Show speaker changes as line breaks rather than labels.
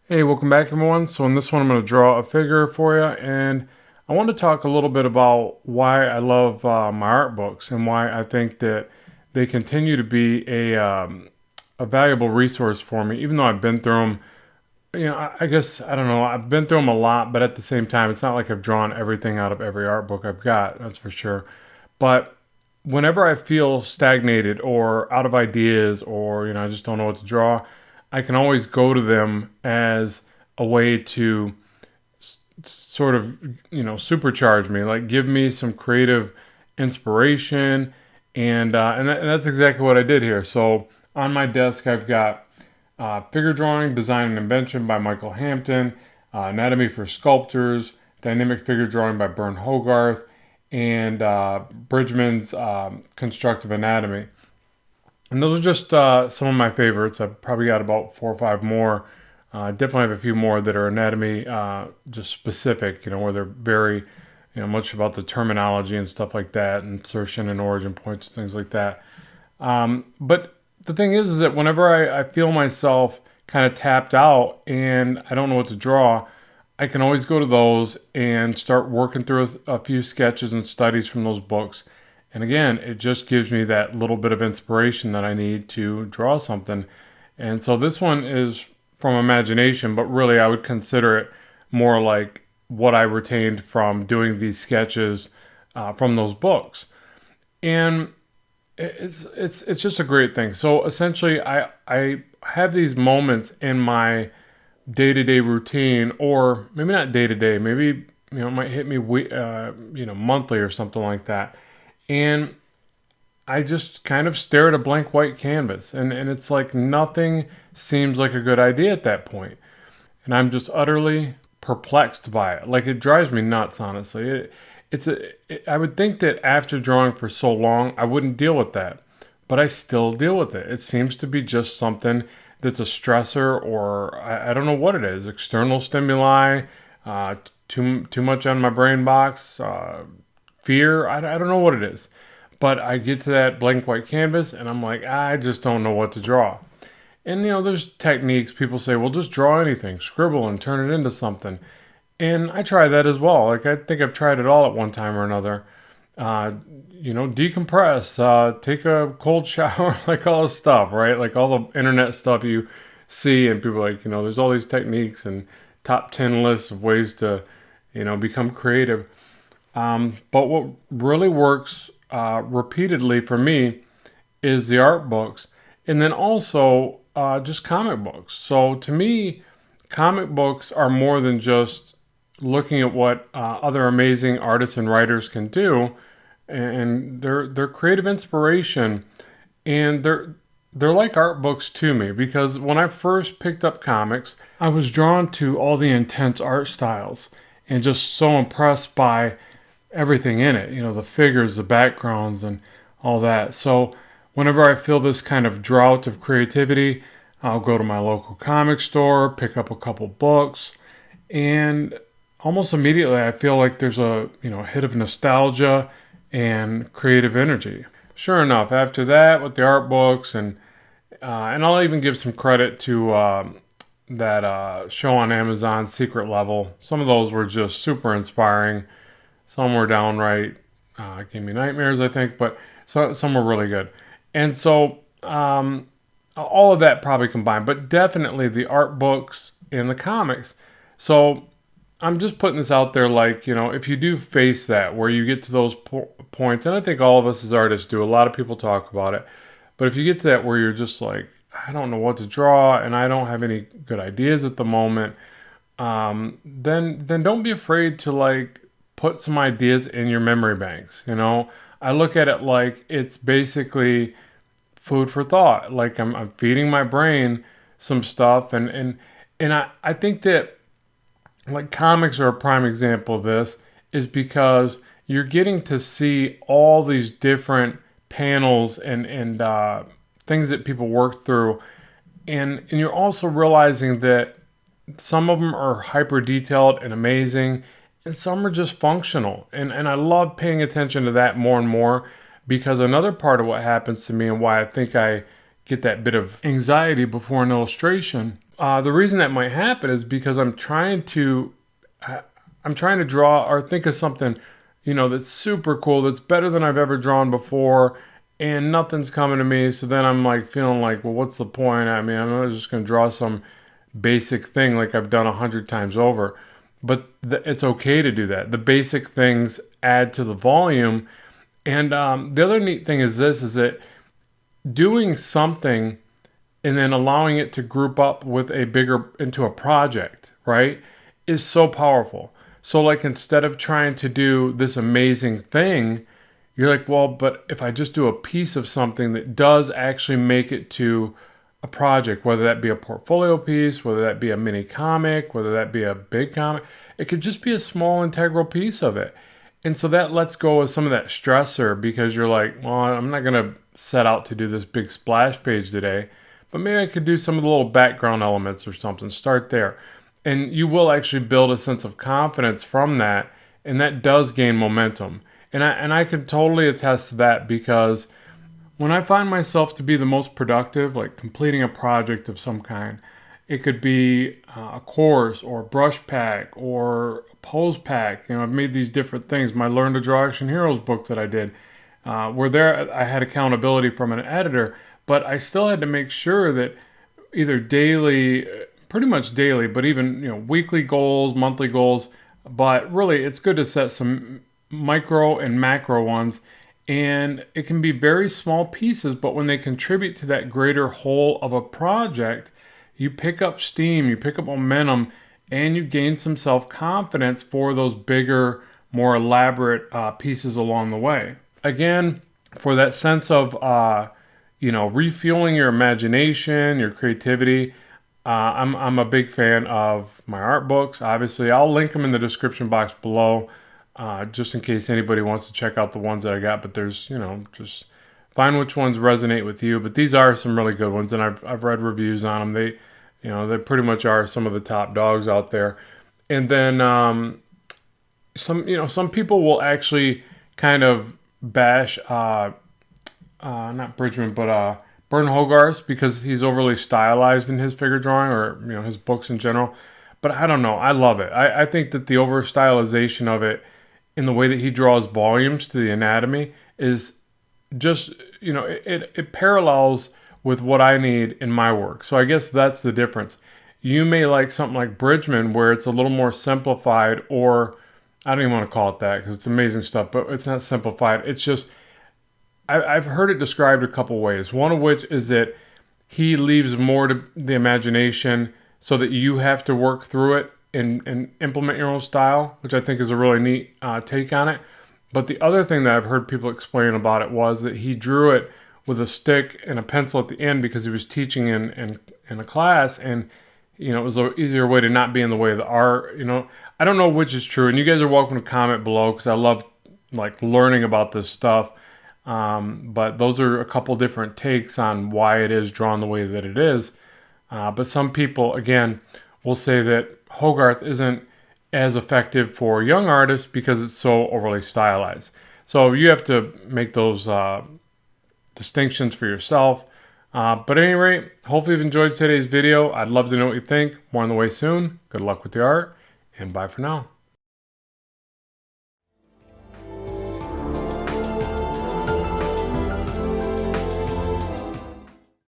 Hey, welcome back everyone. So in this one I'm going to draw a figure for you, and I want to talk a little bit about why I love my art books and why I think that they continue to be a valuable resource for me, even though I've been through them. I guess, I don't know, I've been through them a lot, but at the same time it's not like I've drawn everything out of every art book I've got, that's for sure. But whenever I feel stagnated or out of ideas, or I just don't know what to draw, I can always go to them as a way to sort of supercharge me, like give me some creative inspiration, and that's exactly what I did here. So on my desk I've got figure drawing, design and invention by Michael Hampton, anatomy for sculptors, dynamic figure drawing by Bern Hogarth, and Bridgman's constructive anatomy. And those are just some of my favorites. I've probably got about 4 or 5 more. Definitely have a few more that are anatomy just specific, where they're very, much about the terminology and stuff like that, insertion and origin points, things like that. But the thing is that whenever I feel myself kind of tapped out and I don't know what to draw, I can always go to those and start working through a few sketches and studies from those books. And again, it just gives me that little bit of inspiration that I need to draw something. And so this one is from imagination, but really I would consider it more like what I retained from doing these sketches from those books. And it's just a great thing. So essentially, I have these moments in my day to day routine, or maybe not day to day, maybe it might hit me monthly or something like that, and I just kind of stare at a blank white canvas, and it's like nothing seems like a good idea at that point, and I'm just utterly perplexed by it. Like, it drives me nuts, honestly. I would think that after drawing for so long, I wouldn't deal with that, but I still deal with it. It seems to be just something that's a stressor, or I don't know what it is. External stimuli, too much on my brain box, fear. I don't know what it is, but I get to that blank white canvas, and I'm like, I just don't know what to draw. And there's techniques. People say, well, just draw anything, scribble and turn it into something. And I try that as well. Like, I think I've tried it all at one time or another. Uh, Decompress, take a cold shower, like all this stuff, right? Like all the internet stuff you see, and people are like, there's all these techniques and top 10 lists of ways to, become creative. But what really works repeatedly for me is the art books, and then also just comic books. So to me, comic books are more than just looking at what other amazing artists and writers can do, and they're creative inspiration, and they're like art books to me, because when I first picked up comics, I was drawn to all the intense art styles and just so impressed by everything in it, the figures, the backgrounds, and all that. So whenever I feel this kind of drought of creativity, I'll go to my local comic store, pick up a couple books, and almost immediately I feel like there's a hit of nostalgia and creative energy. Sure enough, after that with the art books, and I'll even give some credit to that show on Amazon, Secret Level. Some of those were just super inspiring. Some were downright gave me nightmares, I think, but some were really good. And so all of that probably combined, but definitely the art books and the comics. So I'm just putting this out there, like, if you do face that, where you get to those points, and I think all of us as artists do, a lot of people talk about it, but if you get to that where you're just like, I don't know what to draw, and I don't have any good ideas at the moment, then don't be afraid to, like, put some ideas in your memory banks. I look at it like it's basically food for thought. Like, I'm feeding my brain some stuff, and I think that, like, comics are a prime example of this, is because you're getting to see all these different panels and things that people work through, and you're also realizing that some of them are hyper detailed and amazing, and some are just functional. And I love paying attention to that more and more, because another part of what happens to me and why I think I get that bit of anxiety before an illustration The reason that might happen is because I'm trying to draw or think of something, that's super cool, that's better than I've ever drawn before, and nothing's coming to me. So then I'm like feeling like, well, what's the point? I mean, I'm just going to draw some basic thing like I've done 100 times over. But it's okay to do that. The basic things add to the volume. And the other neat thing is this: is that doing something and then allowing it to group up with a bigger into a project, right, is so powerful. So like instead of trying to do this amazing thing, you're like, well, but if I just do a piece of something that does actually make it to a project, whether that be a portfolio piece, whether that be a mini comic, whether that be a big comic, it could just be a small integral piece of it. And so that lets go of some of that stressor because you're like, well, I'm not going to set out to do this big splash page today, but maybe I could do some of the little background elements or something. Start there. And you will actually build a sense of confidence from that, and that does gain momentum. And I can totally attest to that because when I find myself to be the most productive, like completing a project of some kind, it could be a course or a brush pack or a pose pack. I've made these different things. My Learn to Draw Action Heroes book that I did, where there I had accountability from an editor, but I still had to make sure that either daily, pretty much daily, but even weekly goals, monthly goals. But really, it's good to set some micro and macro ones, and it can be very small pieces, but when they contribute to that greater whole of a project, you pick up steam, you pick up momentum, and you gain some self-confidence for those bigger, more elaborate pieces along the way. Again, for that sense of refueling your imagination, your creativity, I'm a big fan of my art books. Obviously, I'll link them in the description box below, just in case anybody wants to check out the ones that I got. But there's, just find which ones resonate with you. But these are some really good ones, and I've read reviews on them. They pretty much are some of the top dogs out there. And then some people will actually kind of bash not Bridgman, but Burton Hogarth because he's overly stylized in his figure drawing or his books in general. But I don't know. I love it. I think that the over stylization of it in the way that he draws volumes to the anatomy is just it parallels with what I need in my work. So I guess that's the difference. You may like something like Bridgman where it's a little more simplified, or I don't even want to call it that because it's amazing stuff, but it's not simplified. It's just I've heard it described a couple ways. One of which is that he leaves more to the imagination so that you have to work through it and implement your own style, which I think is a really neat take on it. But the other thing that I've heard people explain about it was that he drew it with a stick and a pencil at the end because he was teaching in a class, and it was an easier way to not be in the way of the art. I don't know which is true, and you guys are welcome to comment below because I love like learning about this stuff. But those are a couple different takes on why it is drawn the way that it is. But some people, again, will say that Hogarth isn't as effective for young artists because it's so overly stylized. So you have to make those distinctions for yourself. But at any rate, hopefully you've enjoyed today's video. I'd love to know what you think. More on the way soon. Good luck with the art, and bye for now.